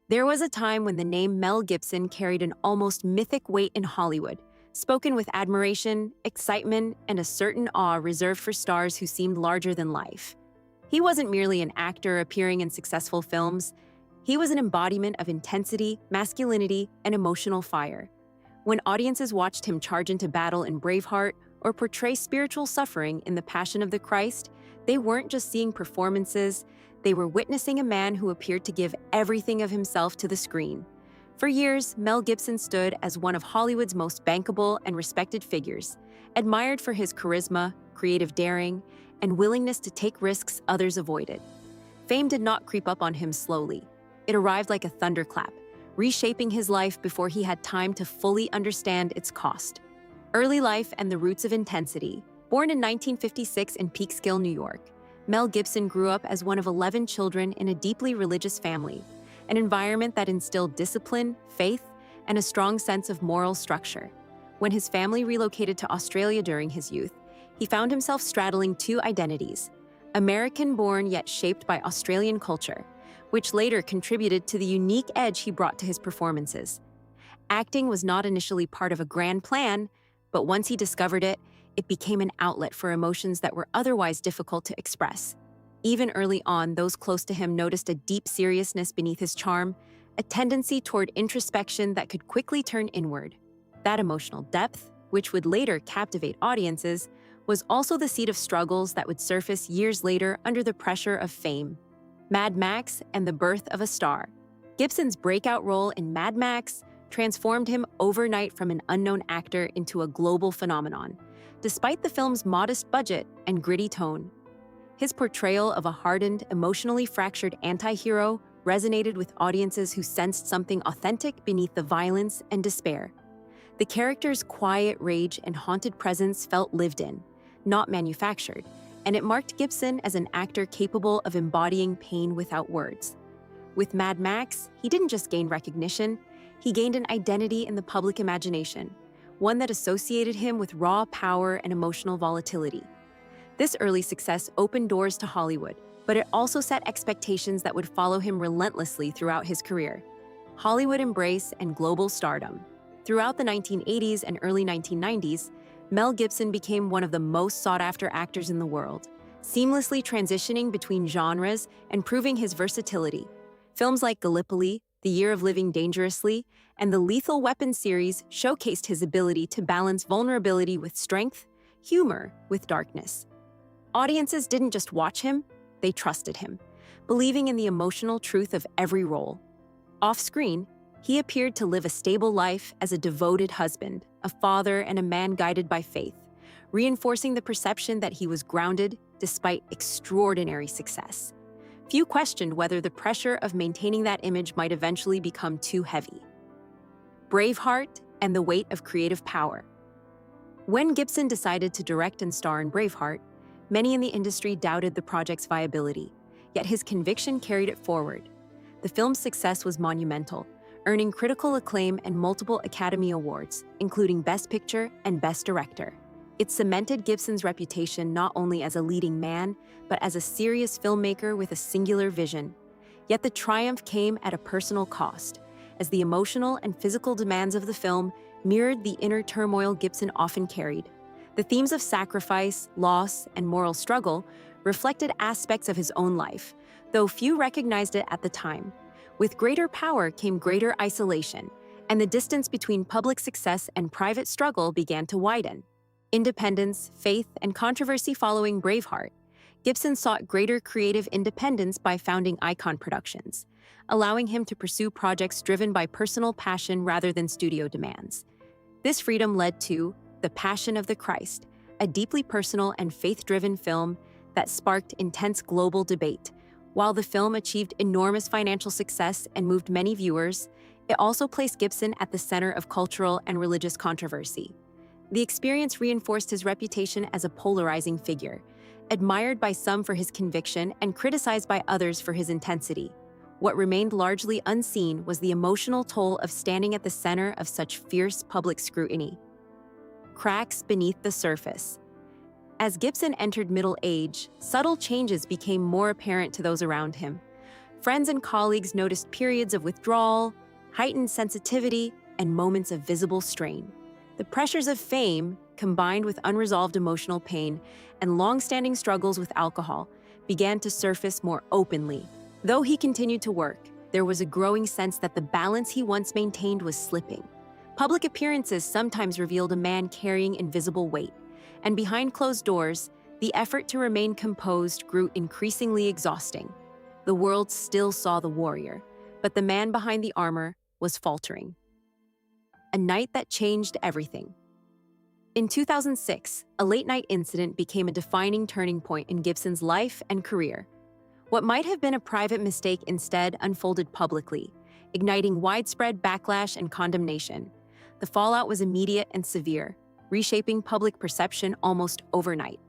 There was a time when the name Mel Gibson carried an almost mythic weight in Hollywood, spoken with admiration, excitement, and a certain awe reserved for stars who seemed larger than life. He wasn't merely an actor appearing in successful films, he was an embodiment of intensity, masculinity, and emotional fire. When audiences watched him charge into battle in Braveheart or portray spiritual suffering in The Passion of the Christ, they weren't just seeing performances, they were witnessing a man who appeared to give everything of himself to the screen. For years, Mel Gibson stood as one of Hollywood's most bankable and respected figures, admired for his charisma, creative daring, and willingness to take risks others avoided. Fame did not creep up on him slowly. It arrived like a thunderclap, reshaping his life before he had time to fully understand its cost. Early life and the roots of intensity. Born in 1956 in Peekskill, New York, Mel Gibson grew up as one of 11 children in a deeply religious family, an environment that instilled discipline, faith, and a strong sense of moral structure. When his family relocated to Australia during his youth, he found himself straddling two identities: American-born yet shaped by Australian culture, which later contributed to the unique edge he brought to his performances. Acting was not initially part of a grand plan, but once he discovered it, it became an outlet for emotions that were otherwise difficult to express. Even early on, those close to him noticed a deep seriousness beneath his charm, a tendency toward introspection that could quickly turn inward. That emotional depth, which would later captivate audiences, was also the seed of struggles that would surface years later under the pressure of fame. Mad Max and the Birth of a Star. Gibson's breakout role in Mad Max transformed him overnight from an unknown actor into a global phenomenon, despite the film's modest budget and gritty tone. His portrayal of a hardened, emotionally fractured anti-hero resonated with audiences who sensed something authentic beneath the violence and despair. The character's quiet rage and haunted presence felt lived in, not manufactured, and it marked Gibson as an actor capable of embodying pain without words. With Mad Max, he didn't just gain recognition, he gained an identity in the public imagination, one that associated him with raw power and emotional volatility. This early success opened doors to Hollywood, but it also set expectations that would follow him relentlessly throughout his career. Hollywood embrace and global stardom. Throughout the 1980s and early 1990s, Mel Gibson became one of the most sought-after actors in the world, seamlessly transitioning between genres and proving his versatility. Films like Gallipoli, The Year of Living Dangerously, and the Lethal Weapon series showcased his ability to balance vulnerability with strength, humor with darkness. Audiences didn't just watch him, they trusted him, believing in the emotional truth of every role. Off-screen, he appeared to live a stable life as a devoted husband, a father, and a man guided by faith, reinforcing the perception that he was grounded despite extraordinary success. Few questioned whether the pressure of maintaining that image might eventually become too heavy. Braveheart and the weight of creative power. When Gibson decided to direct and star in Braveheart, many in the industry doubted the project's viability, yet his conviction carried it forward. The film's success was monumental, earning critical acclaim and multiple Academy Awards, including Best Picture and Best Director. It cemented Gibson's reputation not only as a leading man, but as a serious filmmaker with a singular vision. Yet the triumph came at a personal cost, as the emotional and physical demands of the film mirrored the inner turmoil Gibson often carried. The themes of sacrifice, loss, and moral struggle reflected aspects of his own life, though few recognized it at the time. With greater power came greater isolation, and the distance between public success and private struggle began to widen. Independence, faith, and controversy following Braveheart, Gibson sought greater creative independence by founding Icon Productions, allowing him to pursue projects driven by personal passion rather than studio demands. This freedom led to The Passion of the Christ, a deeply personal and faith-driven film that sparked intense global debate. While the film achieved enormous financial success and moved many viewers, it also placed Gibson at the center of cultural and religious controversy. The experience reinforced his reputation as a polarizing figure, admired by some for his conviction and criticized by others for his intensity. What remained largely unseen was the emotional toll of standing at the center of such fierce public scrutiny. Cracks beneath the surface. As Gibson entered middle age, subtle changes became more apparent to those around him. Friends and colleagues noticed periods of withdrawal, heightened sensitivity, and moments of visible strain. The pressures of fame, combined with unresolved emotional pain and long-standing struggles with alcohol, began to surface more openly. Though he continued to work, there was a growing sense that the balance he once maintained was slipping. Public appearances sometimes revealed a man carrying invisible weight, and behind closed doors, the effort to remain composed grew increasingly exhausting. The world still saw the warrior, but the man behind the armor was faltering. A night that changed everything. In 2006, a late-night incident became a defining turning point in Gibson's life and career. What might have been a private mistake instead unfolded publicly, igniting widespread backlash and condemnation. The fallout was immediate and severe, reshaping public perception almost overnight.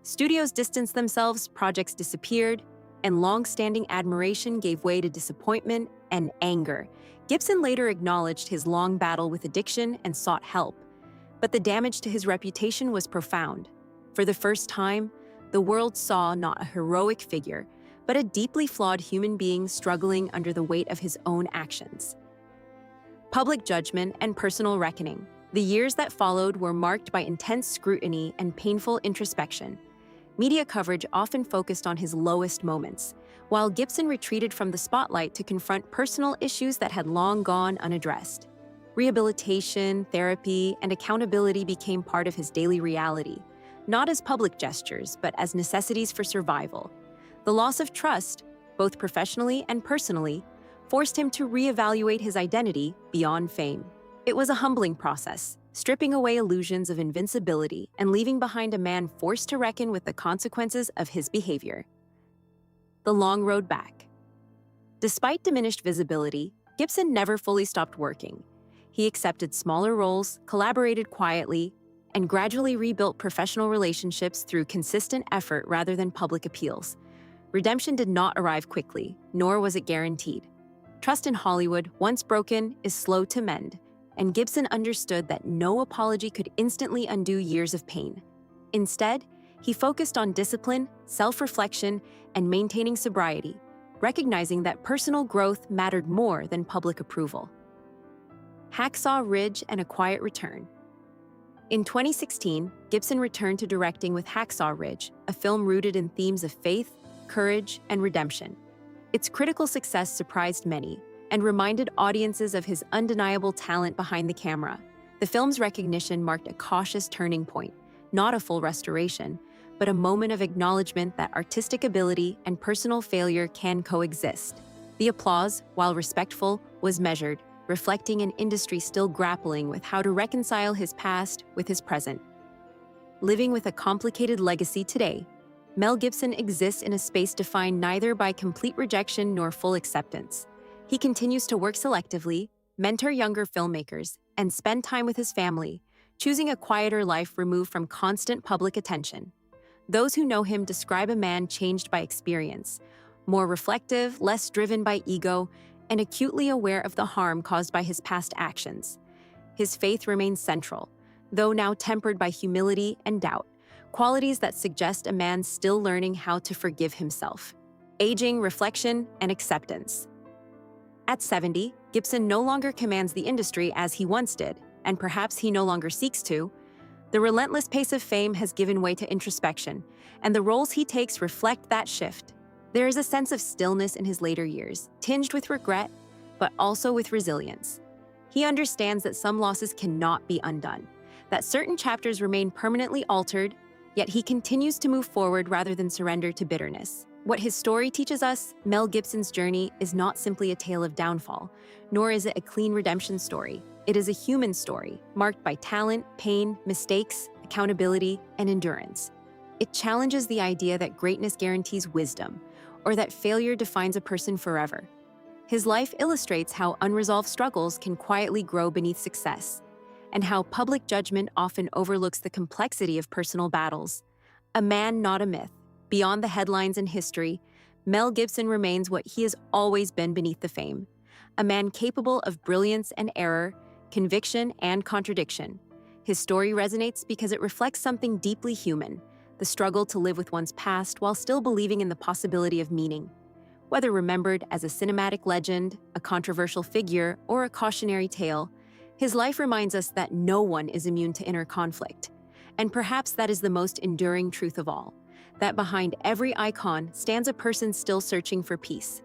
Studios distanced themselves, projects disappeared, and long-standing admiration gave way to disappointment and anger. Gibson later acknowledged his long battle with addiction and sought help, but the damage to his reputation was profound. For the first time, the world saw not a heroic figure, but a deeply flawed human being struggling under the weight of his own actions. Public judgment and personal reckoning. The years that followed were marked by intense scrutiny and painful introspection. Media coverage often focused on his lowest moments, while Gibson retreated from the spotlight to confront personal issues that had long gone unaddressed. Rehabilitation, therapy, and accountability became part of his daily reality, not as public gestures, but as necessities for survival. The loss of trust, both professionally and personally, forced him to reevaluate his identity beyond fame. It was a humbling process, stripping away illusions of invincibility and leaving behind a man forced to reckon with the consequences of his behavior. The long road back. Despite diminished visibility, Gibson never fully stopped working. He accepted smaller roles, collaborated quietly, and gradually rebuilt professional relationships through consistent effort rather than public appeals. Redemption did not arrive quickly, nor was it guaranteed. Trust in Hollywood, once broken, is slow to mend, and Gibson understood that no apology could instantly undo years of pain. Instead, he focused on discipline, self-reflection, and maintaining sobriety, recognizing that personal growth mattered more than public approval. Hacksaw Ridge and A Quiet Return. In 2016, Gibson returned to directing with Hacksaw Ridge, a film rooted in themes of faith, courage, and redemption. Its critical success surprised many and reminded audiences of his undeniable talent behind the camera. The film's recognition marked a cautious turning point, not a full restoration, but a moment of acknowledgement that artistic ability and personal failure can coexist. The applause, while respectful, was measured, reflecting an industry still grappling with how to reconcile his past with his present. Living with a complicated legacy today, Mel Gibson exists in a space defined neither by complete rejection nor full acceptance. He continues to work selectively, mentor younger filmmakers, and spend time with his family, choosing a quieter life removed from constant public attention. Those who know him describe a man changed by experience, more reflective, less driven by ego, and acutely aware of the harm caused by his past actions. His faith remains central, though now tempered by humility and doubt, qualities that suggest a man still learning how to forgive himself. Aging, reflection, and acceptance. At 70, Gibson no longer commands the industry as he once did, and perhaps he no longer seeks to. The relentless pace of fame has given way to introspection, and the roles he takes reflect that shift. There is a sense of stillness in his later years, tinged with regret, but also with resilience. He understands that some losses cannot be undone, that certain chapters remain permanently altered, yet he continues to move forward rather than surrender to bitterness. What his story teaches us, Mel Gibson's journey, is not simply a tale of downfall, nor is it a clean redemption story. It is a human story, marked by talent, pain, mistakes, accountability, and endurance. It challenges the idea that greatness guarantees wisdom, or that failure defines a person forever. His life illustrates how unresolved struggles can quietly grow beneath success, and how public judgment often overlooks the complexity of personal battles. A man, not a myth. Beyond the headlines and history, Mel Gibson remains what he has always been beneath the fame. A man capable of brilliance and error, conviction and contradiction. His story resonates because it reflects something deeply human, the struggle to live with one's past while still believing in the possibility of meaning. Whether remembered as a cinematic legend, a controversial figure, or a cautionary tale, his life reminds us that no one is immune to inner conflict. And perhaps that is the most enduring truth of all, that behind every icon stands a person still searching for peace.